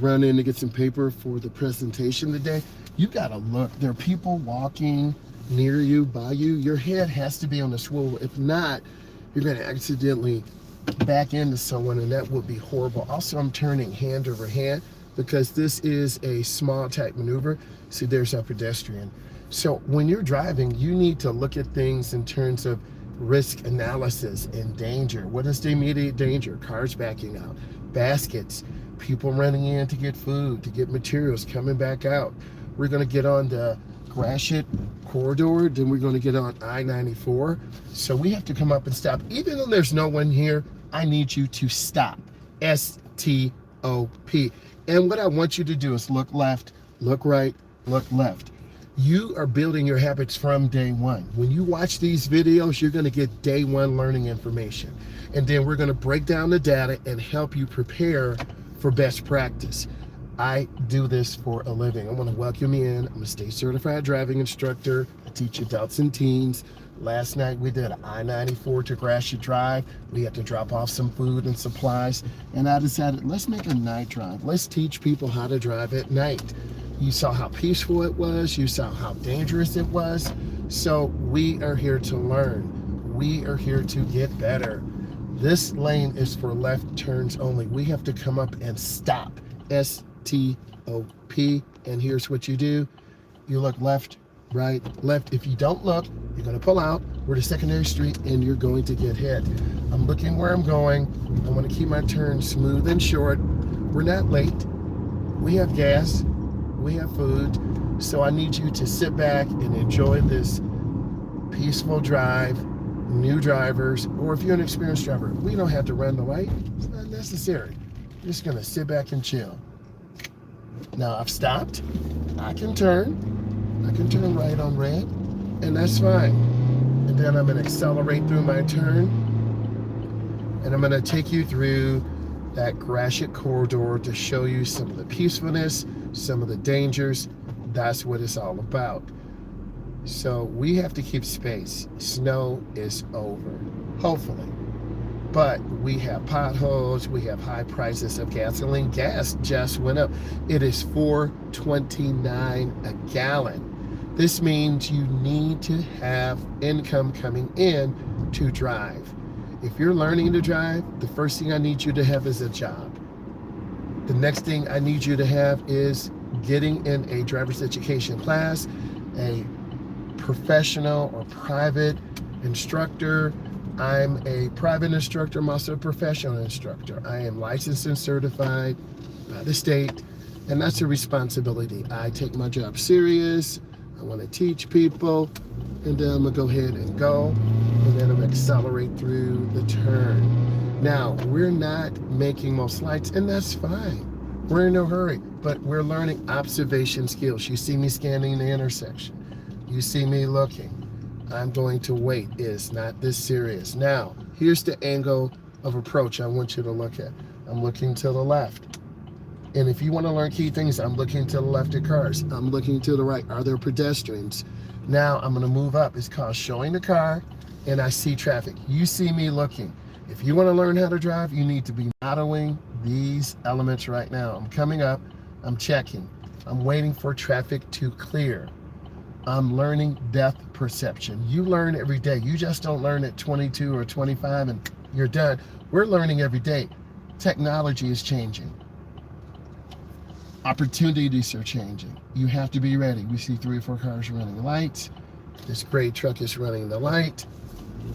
run in to get some paper for the presentation today, you gotta look. There are people walking near you, by you. Your head has to be on the swivel. If not, you're gonna accidentally back into someone, and that would be horrible. Also, I'm turning hand over hand because this is a small type maneuver. See, there's our pedestrian. So when you're driving, you need to look at things in terms of risk analysis and danger. What is the immediate danger? Cars backing out, baskets, people running in to get food, to get materials, coming back out. We're going to get on the Gratiot corridor, then we're going to get on I-94. So we have to come up and stop. Even though there's no one here, I need you to stop. S-T-O-P. And what I want you to do is look left, look right, look left. You are building your habits from day one. When you watch these videos, you're going to get day one learning information. And then we're going to break down the data and help you prepare for best practice. I do this for a living. I want to welcome you in. I'm a state certified driving instructor. I teach adults and teens. Last night we did I-94 to Gratiot Drive. We had to drop off some food and supplies. And I decided, let's make a night drive. Let's teach people how to drive at night. You saw how peaceful it was. You saw how dangerous it was. So we are here to learn. We are here to get better. This lane is for left turns only. We have to come up and stop. S-T-O-P. And here's what you do. You look left, right, left. If you don't look, you're going to pull out. We're to secondary street and you're going to get hit. I'm looking where I'm going. I want to keep my turn smooth and short. We're not late. We have gas. We have food. So I need you to sit back and enjoy this peaceful drive. New drivers, or if you're an experienced driver, we don't have to run the light. It's not necessary. You're just going to sit back and chill. Now I've stopped. I can turn right on red, and that's fine. And then I'm going to accelerate through my turn, and I'm going to take you through that Gratiot corridor to show you some of the peacefulness, some of the dangers. That's what it's all about. So we have to keep space. Snow is over, hopefully. But we have potholes, we have high prices of gasoline. Gas just went up. It is $4.29 a gallon. This means you need to have income coming in to drive. If you're learning to drive, the first thing I need you to have is a job. The next thing I need you to have is getting in a driver's education class, a professional or private instructor. I'm a private instructor. I'm also a professional instructor. I am licensed and certified by the state, and that's a responsibility. I take my job serious. I want to teach people, and then I'm gonna go ahead and go, and then I'm gonna accelerate through the turn. Now, we're not making most lights, and that's fine. We're in no hurry, but we're learning observation skills. You see me scanning the intersection. You see me looking. I'm going to wait. It's not this serious. Now, here's the angle of approach I want you to look at. I'm looking to the left. And if you want to learn key things, I'm looking to the left at cars. I'm looking to the right. Are there pedestrians? Now I'm going to move up. It's called showing the car, and I see traffic. You see me looking. If you want to learn how to drive, you need to be modeling these elements right now. I'm coming up. I'm checking. I'm waiting for traffic to clear. I'm learning depth perception. You learn every day. You just don't learn at 22 or 25 and you're done. We're learning every day. Technology is changing. Opportunities are changing. You have to be ready. We see 3 or 4 cars running lights. This gray truck is running the light.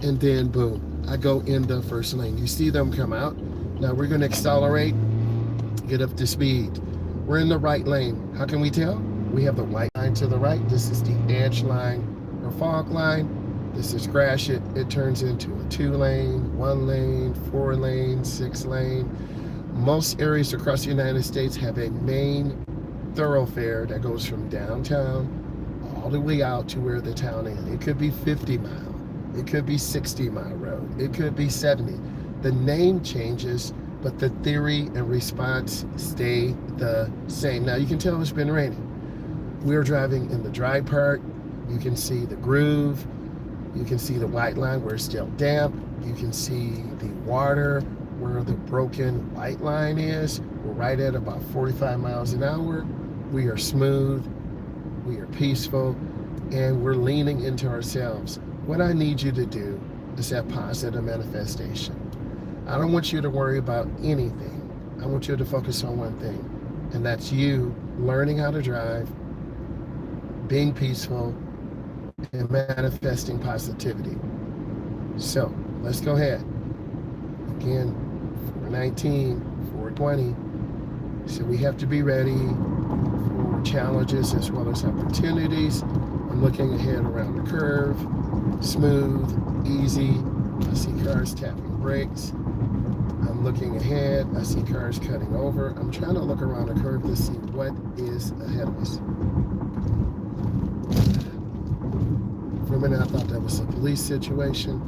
And then boom, I go in the first lane. You see them come out. Now we're going to accelerate, get up to speed. We're in the right lane. How can we tell? We have the white line to the right. This is the edge line or fog line. This is Gratiot. It turns into a 2-lane, 1-lane, 4-lane, 6-lane. Most areas across the United States have a main thoroughfare that goes from downtown all the way out to where the town is. It could be 50 mile. It could be 60-mile road. It could be 70. The name changes, but the theory and response stay the same. Now you can tell it's been raining. We're driving in the dry part. You can see the groove. You can see the white line where it's still damp. You can see the water where the broken white line is. We're right at about 45 miles an hour. We are smooth, we are peaceful, and we're leaning into ourselves. What I need you to do is that positive manifestation. I don't want you to worry about anything. I want you to focus on one thing, and that's you learning how to drive, being peaceful, and manifesting positivity. So let's go ahead. Again, 419, 420. So we have to be ready for challenges as well as opportunities. I'm looking ahead around the curve, smooth, easy. I see cars tapping brakes. I'm looking ahead. I see cars cutting over. I'm trying to look around the curve to see what is ahead of us. For a minute, I thought that was a police situation,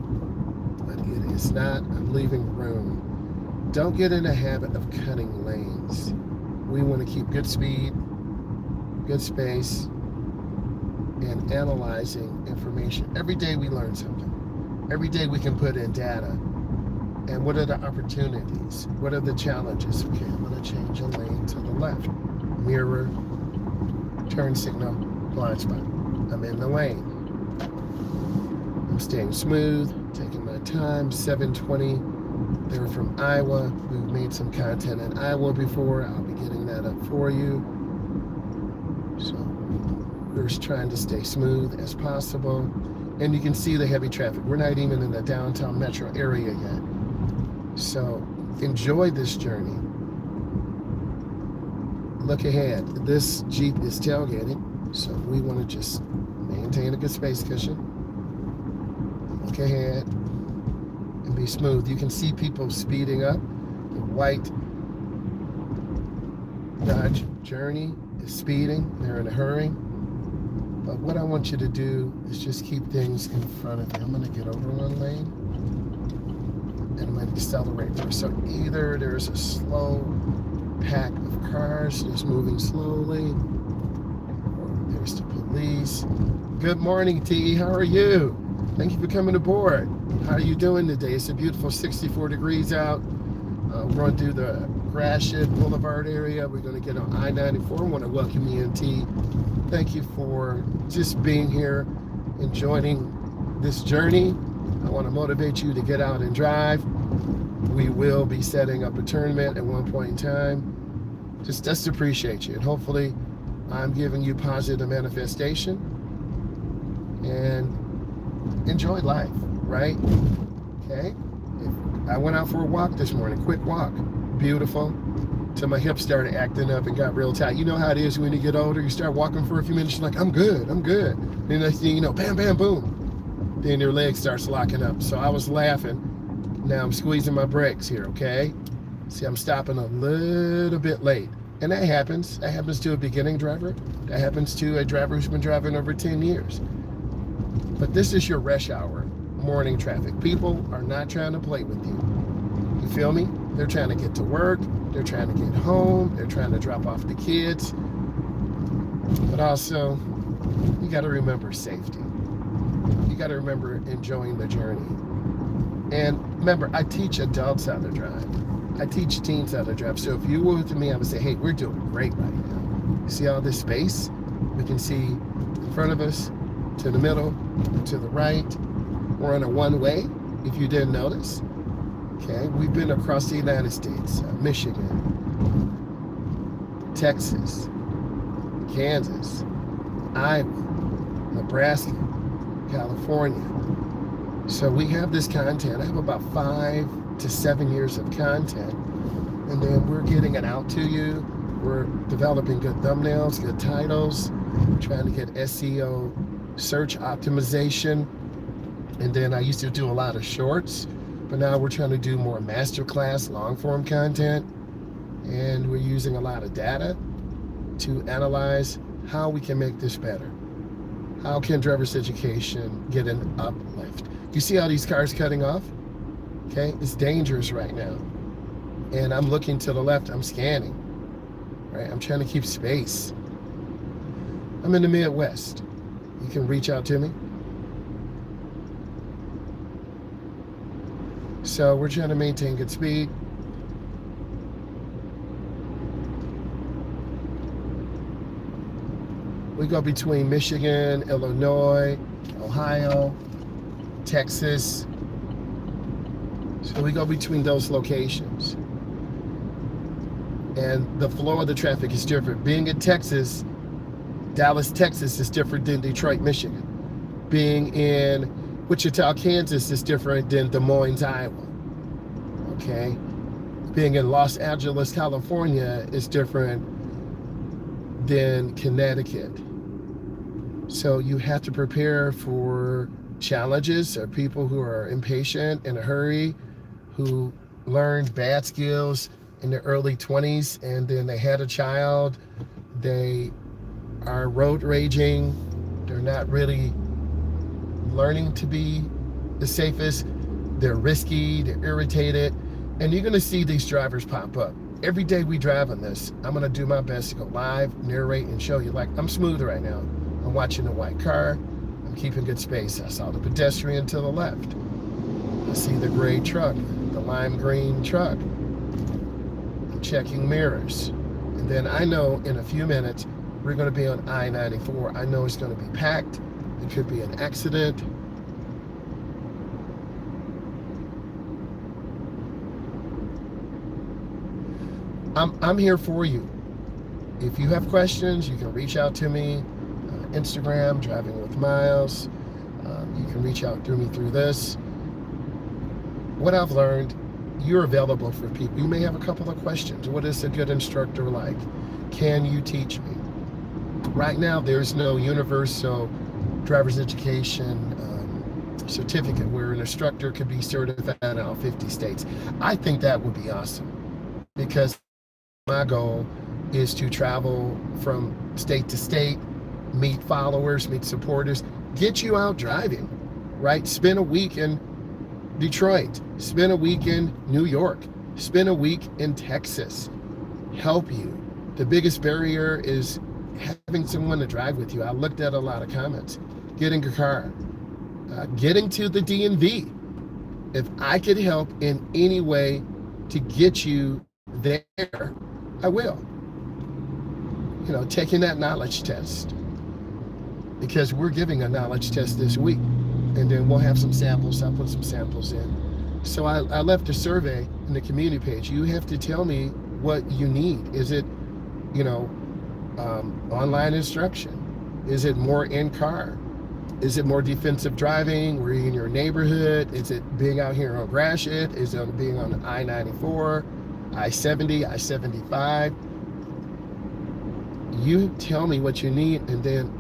but it is not. I'm leaving room. Don't get in the habit of cutting lanes. We want to keep good speed, good space, and analyzing information. Every day we learn something. Every day we can put in data. And what are the opportunities? What are the challenges? Okay, I'm going to change a lane to the left. Mirror, turn signal, blind spot. I'm in the lane. I'm staying smooth, taking my time. 720. They're from Iowa. We've made some content in Iowa before. I'll be getting that up for you. So we're just trying to stay smooth as possible. And you can see the heavy traffic. We're not even in the downtown metro area yet. So enjoy this journey. Look ahead. This Jeep is tailgating, so we want to just maintain a good space cushion. Look ahead and be smooth. You can see people speeding up. The white Dodge Journey is speeding. They're in a hurry. But what I want you to do is just keep things in front of you. I'm going to get over one lane and I'm going to accelerate there. So either there's a slow pack of cars just moving slowly, or there's the police. Good morning, T. How are you? Thank you for coming aboard. How are you doing today? It's a beautiful 64 degrees out. We're going to do the Gratiot Boulevard area. We're going to get on I-94. I want to welcome you in, T. Thank you for just being here and joining this journey. I want to motivate you to get out and drive. We will be setting up a tournament at one point in time. Just appreciate you. And hopefully I'm giving you positive manifestation and enjoy life, right? Okay. I went out for a walk this morning, quick walk, beautiful, till my hips started acting up and got real tight. You know how it is when you get older, you start walking for a few minutes, you're like, I'm good. Then next thing you know, bam, bam, boom. Then your leg starts locking up. So I was laughing. Now I'm squeezing my brakes here, okay? See, I'm stopping a little bit late. And that happens. That happens to a beginning driver. That happens to a driver who's been driving over 10 years. But this is your rush hour, morning traffic. People are not trying to play with you. You feel me? They're trying to get to work. They're trying to get home. They're trying to drop off the kids. But also, you got to remember safety. You got to remember enjoying the journey. And remember, I teach adults how to drive. I teach teens how to drive. So if you were with me, I would say, hey, we're doing great right now. See all this space? We can see in front of us, to the middle, to the right. We're on a one-way, if you didn't notice. Okay, we've been across the United States, Michigan, Texas, Kansas, Iowa, Nebraska, California. So we have this content. I have about 5 to 7 years of content, and then we're getting it out to you. We're developing good thumbnails, good titles, trying to get SEO, search optimization. And then I used to do a lot of shorts, but now we're trying to do more Masterclass, long form content. And we're using a lot of data to analyze how we can make this better. How can driver's education get an uplift? You see how these cars cutting off? Okay, it's dangerous right now. And I'm looking to the left, I'm scanning, right? I'm trying to keep space. I'm in the Midwest. You can reach out to me. So we're trying to maintain good speed. We go between Michigan, Illinois, Ohio, Texas. So we go between those locations. And the flow of the traffic is different. Being in Texas, Dallas, Texas is different than Detroit, Michigan. Being in Wichita, Kansas is different than Des Moines, Iowa. Okay? Being in Los Angeles, California is different than Connecticut. So you have to prepare for challenges or people who are impatient, in a hurry, who learned bad skills in their early 20s and then they had a child. They are road raging. They're not really learning to be the safest. They're risky, they're irritated. And you're gonna see these drivers pop up. Every day we drive on this, I'm gonna do my best to go live, narrate, and show you. Like, I'm smooth right now. I'm watching the white car. I'm keeping good space. I saw the pedestrian to the left. I see the gray truck, the lime green truck. I'm checking mirrors. And then I know in a few minutes, we're gonna be on I-94. I know it's gonna be packed. It could be an accident. I'm here for you. If you have questions, you can reach out to me. Instagram, Driving with Myles. You can reach out through me through this. What I've learned, you're available for people. You may have a couple of questions. What is a good instructor like? Can you teach me? Right now, there's no universal driver's education certificate where an instructor could be certified in all 50 states. I think that would be awesome, because my goal is to travel from state to state, meet followers, meet supporters, get you out driving, right? Spend a week in Detroit, spend a week in New York, spend a week in Texas, help you. The biggest barrier is having someone to drive with you. I looked at a lot of comments. Getting a car, getting to the DMV. If I could help in any way to get you there, I will. You know, taking that knowledge test, because we're giving a knowledge test this week, and then we'll have some samples. I'll put some samples in. So I left a survey in the community page. You have to tell me what you need. Is it, you know, online instruction? Is it more in-car? Is it more defensive driving? Were you in your neighborhood? Is it being out here on Gratiot? Is it being on I-94, I-70, I-75? You tell me what you need, and then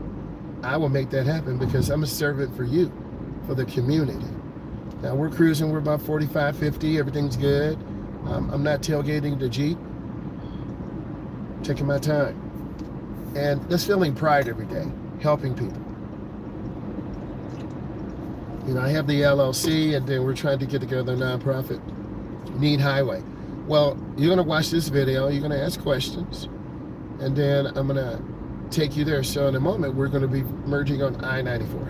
I will make that happen, because I'm a servant for you, for the community. Now we're cruising, we're about 45, 50, everything's good. I'm not tailgating the Jeep, taking my time. And just feeling pride every day, helping people. You know, I have the LLC, and then we're trying to get together a nonprofit, Need Highway. Well, you're gonna watch this video, you're gonna ask questions, and then I'm gonna take you there. So in a moment, we're gonna be merging on I-94.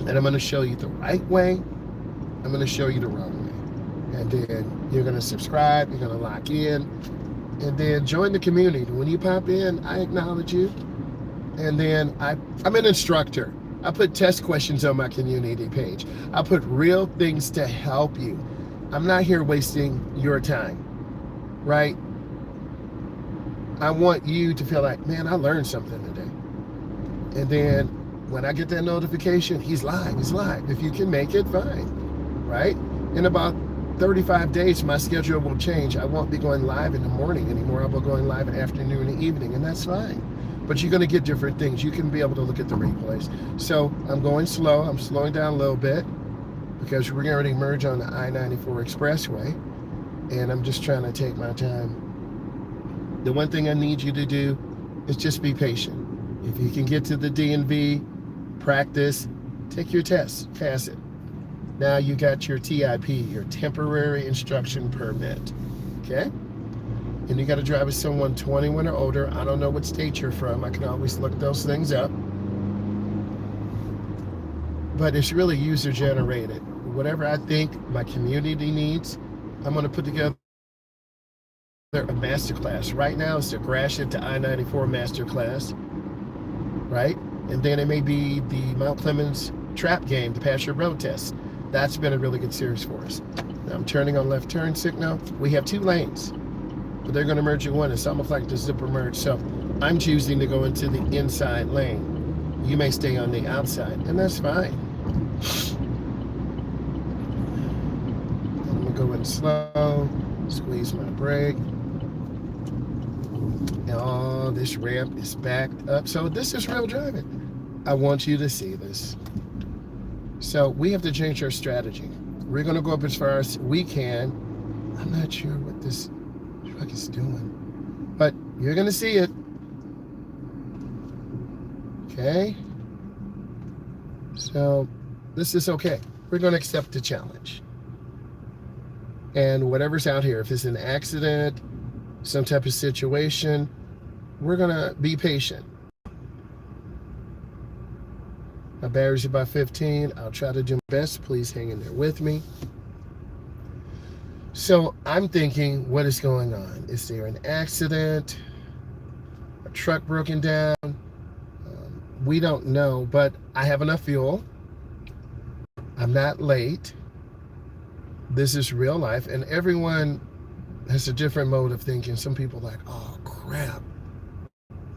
And I'm gonna show you the right way, I'm gonna show you the wrong way. And then you're gonna subscribe, you're gonna lock in, and then join the community. When you pop in, I acknowledge you. And then I'm an instructor. I put test questions on my community page. I put real things to help you. I'm not here wasting your time, right? I want you to feel like, man, I learned something today. And then when I get that notification, he's live, he's live. If you can make it, fine, right? In about 35 days, my schedule will change. I won't be going live in the morning anymore. I'll be going live in the afternoon and evening, and that's fine. But you're gonna get different things. You can be able to look at the replays. So I'm going slow, I'm slowing down a little bit, because we're going to merge on the I-94 Expressway, and I'm just trying to take my time. The one thing I need you to do is just be patient. If you can get to the DMV, practice, take your test, pass it. Now you got your TIP, your temporary instruction permit, okay? And you got to drive with someone 21 or older. I don't know what state you're from. I can always look those things up. But it's really user generated. Whatever I think my community needs, I'm going to put together a Masterclass. Right now, it's the Gratiot to I-94 Masterclass, right? And then it may be the Mount Clemens trap game, the Pass Your Road Test. That's been a really good series for us. Now I'm turning on left turn signal. We have 2 lanes, but they're going to merge in one. It's almost like the zipper merge. So I'm choosing to go into the inside lane. You may stay on the outside, and that's fine. I'm going to go in slow, squeeze my brake. Oh, this ramp is backed up. So this is real driving. I want you to see this. So we have to change our strategy. We're going to go up as far as we can. I'm not sure what this truck is doing, but you're going to see it. Okay. So this is okay. We're going to accept the challenge. And whatever's out here, if it's an accident, some type of situation, we're going to be patient. My battery's about 15. I'll try to do my best. Please hang in there with me. So I'm thinking, what is going on? Is there an accident? A truck broken down? We don't know, but I have enough fuel. I'm not late. This is real life, and everyone has a different mode of thinking. Some people are like, oh crap,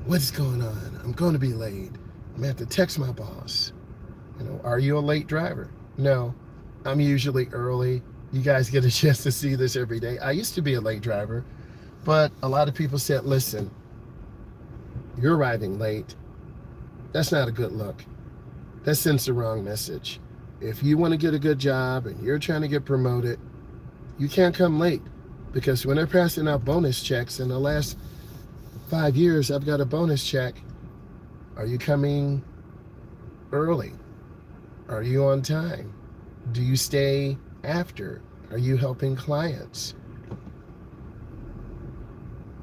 what's going on? I'm going to be late. I'm going to have to text my boss. You know, are you a late driver? No, I'm usually early. You guys get a chance to see this every day. I used to be a late driver, but a lot of people said, listen, you're arriving late. That's not a good look. That sends the wrong message. If you want to get a good job and you're trying to get promoted, you can't come late, because when they're passing out bonus checks, in the last 5 years, I've got a bonus check. Are you coming early? Are you on time? Do you stay after? Are you helping clients?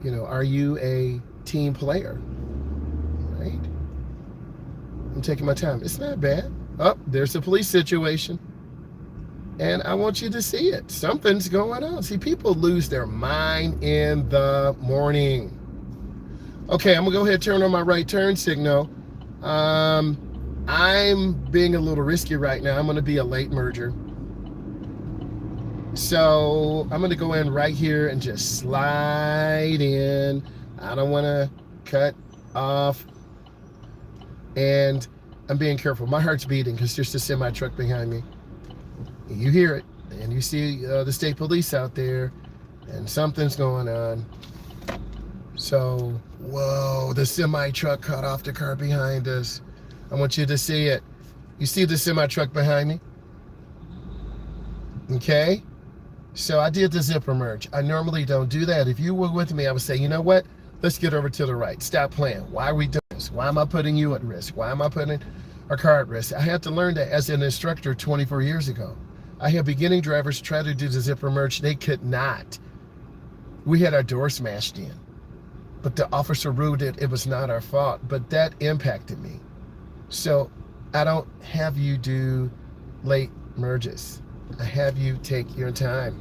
You know, are you a team player? Right? I'm taking my time. It's not bad. Oh, there's a police situation. And I want you to see it. Something's going on. See, people lose their mind in the morning. Okay, I'm gonna go ahead and turn on my right turn signal. I'm being a little risky right now. I'm gonna be a late merger. So I'm gonna go in right here and just slide in. I don't wanna cut off. And I'm being careful. My heart's beating because there's a semi truck behind me. You hear it, and you see the state police out there, and something's going on. So, whoa, the semi truck cut off the car behind us. I want you to see it. You see the semi truck behind me? Okay? So I did the zipper merge. I normally don't do that. If you were with me, I would say, you know what? Let's get over to the right. Stop playing. Why are we doing this? Why am I putting you at risk? Why am I putting our car at risk? I had to learn that as an instructor 24 years ago. I had beginning drivers try to do the zipper merge. They could not. We had our door smashed in, but the officer ruled it. It was not our fault, but that impacted me. So I don't have you do late merges. I have you take your time.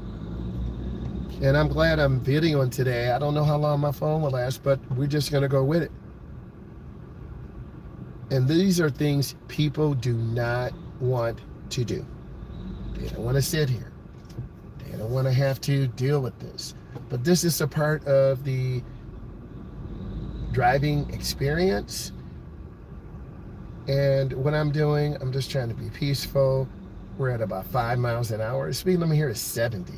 And I'm glad I'm videoing today. I don't know how long my phone will last, but we're just going to go with it. And these are things people do not want to do. They don't want to sit here. They don't want to have to deal with this. But this is a part of the driving experience. And what I'm doing, I'm just trying to be peaceful. We're at about 5 miles an hour. The speed limit here is 70.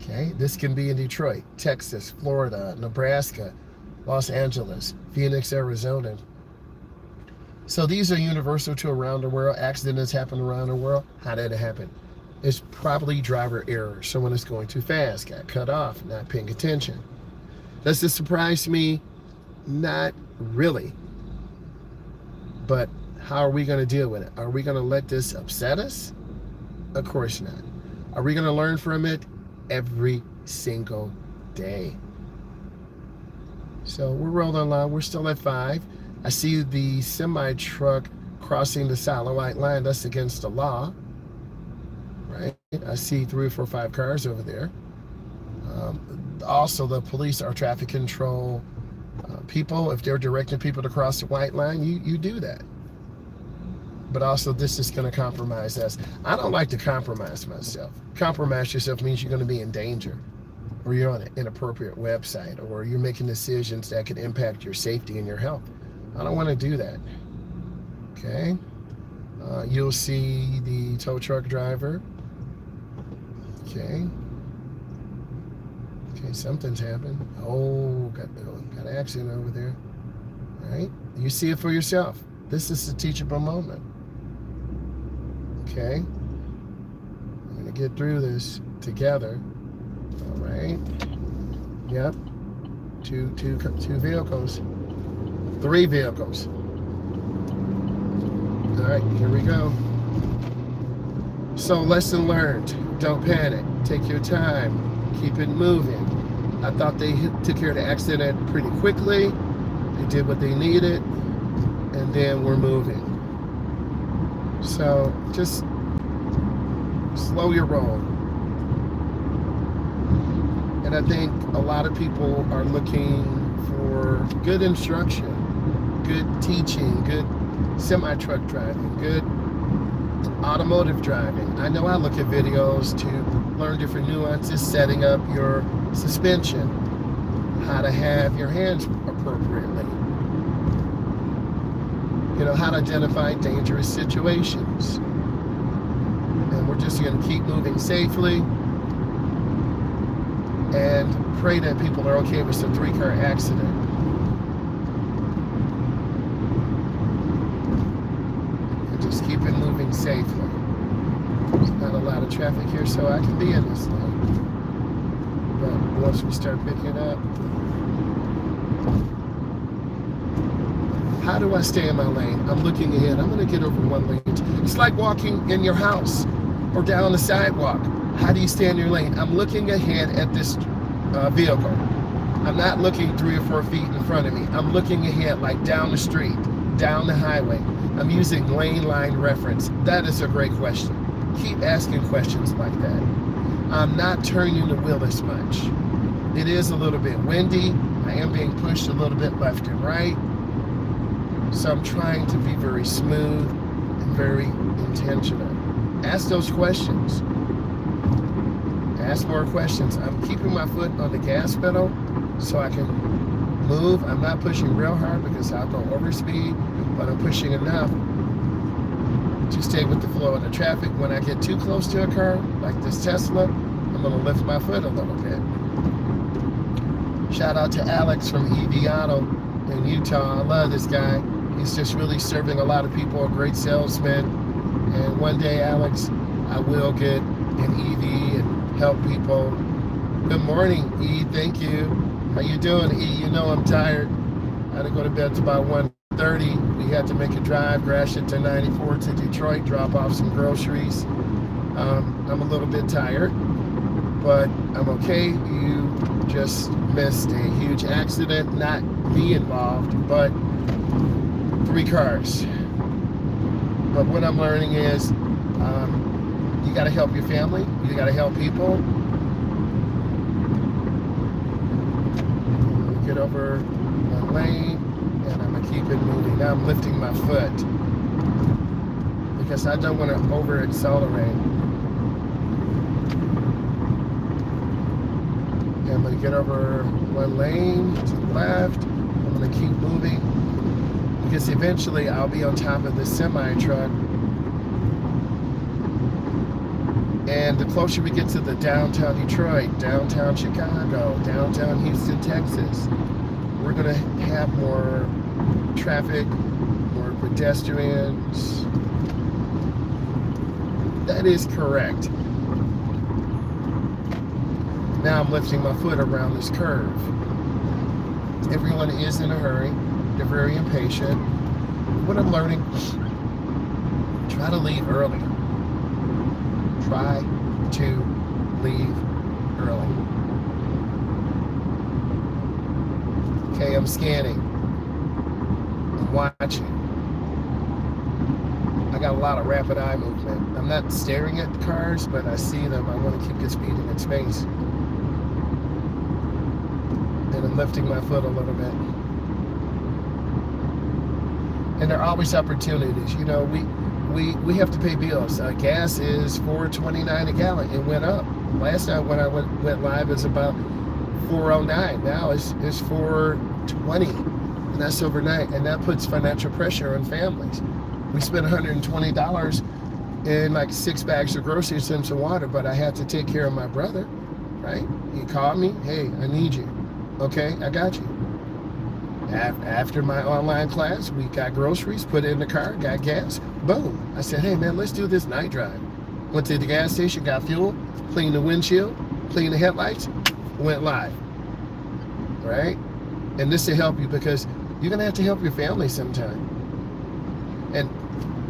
Okay, this can be in Detroit, Texas, Florida, Nebraska, Los Angeles, Phoenix, Arizona. So these are universal to around the world. Accidents happen around the world. How did it happen? It's probably driver error. Someone is going too fast, got cut off, not paying attention. Does this surprise me? Not really. But how are we going to deal with it? Are we going to let this upset us? Of course not. Are we going to learn from it? Every single day. So we're rolling along. We're still at 5. I see the semi truck crossing the solid white line. That's against the law, right? I see 3 or 4 or 5 cars over there. Also, the police are traffic control people. If they're directing people to cross the white line, you do that. But also, this is going to compromise us. I don't like to compromise myself. Compromise yourself means you're going to be in danger, or you're on an inappropriate website, or you're making decisions that could impact your safety and your health. I don't want to do that. Okay? You'll see the tow truck driver. Okay. Okay, something's happened. Oh, got an accident over there. All right? You see it for yourself. This is a teachable moment. Okay? I'm going to get through this together. All right? Yep. Two vehicles. 3 vehicles. All right, here we go. So, lesson learned. Don't panic. Take your time. Keep it moving. I thought they took care of the accident pretty quickly. They did what they needed. And then we're moving. So, just slow your roll. And I think a lot of people are looking for good instruction, good teaching, good semi-truck driving, good automotive driving. I know I look at videos to learn different nuances, setting up your suspension, how to have your hands appropriately, you know, how to identify dangerous situations. And we're just going to keep moving safely and pray that people are okay with some 3-car accident. And just keep it moving safely. There's not a lot of traffic here, so I can be in this lane. But once we start picking up, how do I stay in my lane? I'm looking ahead. I'm going to get over one lane. It's like walking in your house or down the sidewalk. How do you stay in your lane? I'm looking ahead at this vehicle. I'm not looking 3 or 4 feet in front of me. I'm looking ahead, like down the street, down the highway. I'm using lane line reference. That is a great question. Keep asking questions like that. I'm not turning the wheel as much. It is a little bit windy. I am being pushed a little bit left and right. So I'm trying to be very smooth and very intentional. Ask those questions. Ask more questions. I'm keeping my foot on the gas pedal so I can move. I'm not pushing real hard because I'll go over speed, but I'm pushing enough to stay with the flow of the traffic. When I get too close to a car, like this Tesla, I'm going to lift my foot a little bit. Shout out to Alex from EV Auto in Utah. I love this guy. He's just really serving a lot of people, a great salesman. And one day, Alex, I will get an EV and help people. Good morning, E. Thank you. How you doing, E? You know I'm tired. I had to go to bed till about 1:30. We had to make a drive, Gratiot Ave 94 to Detroit, drop off some groceries. I'm a little bit tired, but I'm okay. You just missed a huge accident. Not me involved, but 3 cars. But what I'm learning is you got to help your family. You got to help people. Get over one lane, and I'm going to keep it moving. Now I'm lifting my foot because I don't want to over-accelerate. And I'm going to get over one lane to the left. I'm going to keep moving because eventually I'll be on top of this semi-truck. And the closer we get to the downtown Detroit, downtown Chicago, downtown Houston, Texas, we're going to have more traffic, more pedestrians. That is correct. Now I'm lifting my foot around this curve. Everyone is in a hurry. They're very impatient. What I'm learning, try to leave early. Try to leave early. Okay, I'm scanning. I'm watching. I got a lot of rapid eye movement. I'm not staring at the cars, but I see them. I want to keep this beating in space. I'm lifting my foot a little bit. And there are always opportunities. You know, we have to pay bills. Gas is $4.29 a gallon. It went up. Last night when I went live, it was about $4.09. Now it's $4.20, and that's overnight. And that puts financial pressure on families. We spent $120 in like 6 bags of groceries and some water, but I had to take care of my brother, right? He called me, hey, I need you. Okay, I got you. After my online class, we got groceries, put it in the car, got gas, boom. I said, hey man, let's do this night drive. Went to the gas station, got fuel, cleaned the windshield, cleaned the headlights, went live, right? And this to help you, because you're gonna have to help your family sometime. And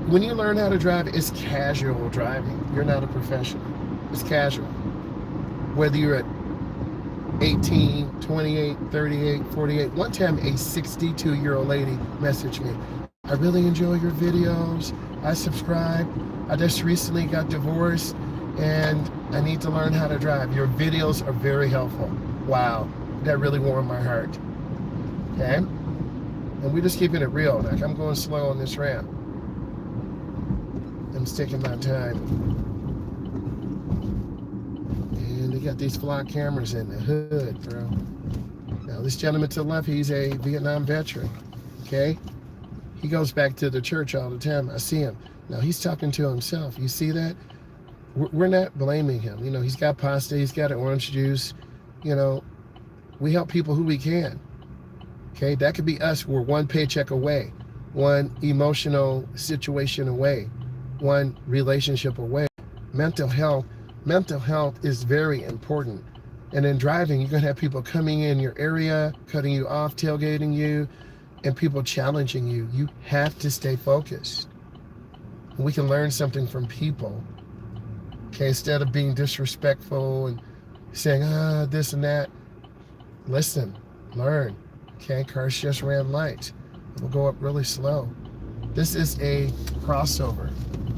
when you learn how to drive, it's casual driving. You're not a professional. It's casual. Whether you're at 18, 28, 38, 48. One time a 62-year-old lady messaged me, I really enjoy your videos. I subscribe. I just recently got divorced and I need to learn how to drive. Your videos are very helpful. Wow, that really warmed my heart. Okay? And we're just keeping it real. Like, I'm going slow on this ramp. I'm taking my time. And they got these flock cameras in the hood, bro. Now, this gentleman to the left, he's a Vietnam veteran, okay? He goes back to the church all the time. I see him. Now, he's talking to himself. You see that? We're not blaming him. You know, he's got pasta, he's got orange juice. You know, we help people who we can, okay? That could be us. We're one paycheck away, one emotional situation away, one relationship away. Mental health is very important. And in driving, you're gonna have people coming in your area, cutting you off, tailgating you, and people challenging you. You have to stay focused. We can learn something from people, okay? Instead of being disrespectful and saying, this and that. Listen, learn, okay? Cars just ran lights. We'll go up really slow. This is a crossover,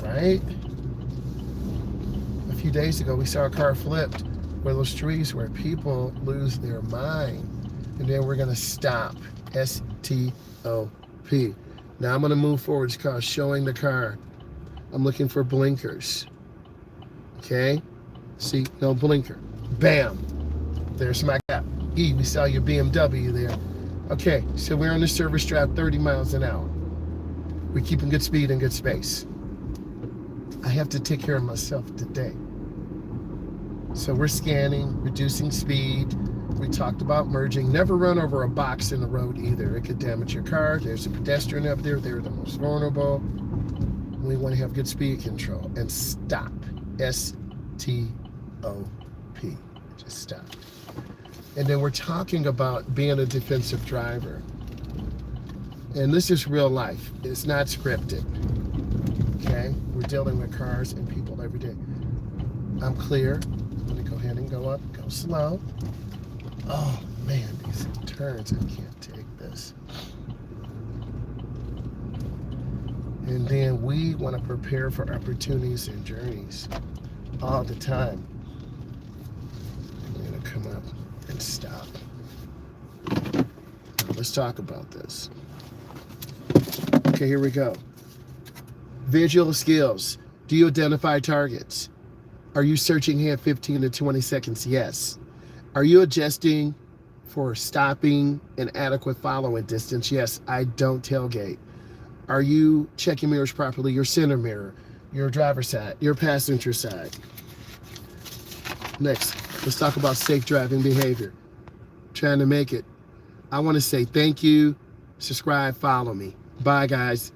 right? A few days ago, we saw a car flipped where those trees where people lose their mind. And then we're gonna stop, S-T-O-P. Now I'm gonna move forward. It's called showing the car. I'm looking for blinkers, okay? See, no blinker. Bam, there's my gap. E, we saw your BMW there. Okay, so we're on the service drive 30 miles an hour. We're keeping good speed and good space. I have to take care of myself today. So we're scanning, reducing speed. We talked about merging. Never run over a box in the road either. It could damage your car. There's a pedestrian up there. They're the most vulnerable. We want to have good speed control. And stop. S-T-O-P. Just stop. And then we're talking about being a defensive driver. And this is real life. It's not scripted. Okay? We're dealing with cars and people every day. I'm clear. I'm going to go ahead and go up. Go slow. Oh, man, these turns. I can't take this. And then we want to prepare for opportunities and journeys all the time. I'm going to come up and stop. Let's talk about this. Okay, here we go. Visual skills. Do you identify targets? Are you searching ahead 15 to 20 seconds? Yes. Are you adjusting for stopping and adequate following distance? Yes, I don't tailgate. Are you checking mirrors properly? Your center mirror, your driver's side, your passenger side. Next, let's talk about safe driving behavior. Trying to make it. I want to say thank you, subscribe, follow me. Bye, guys.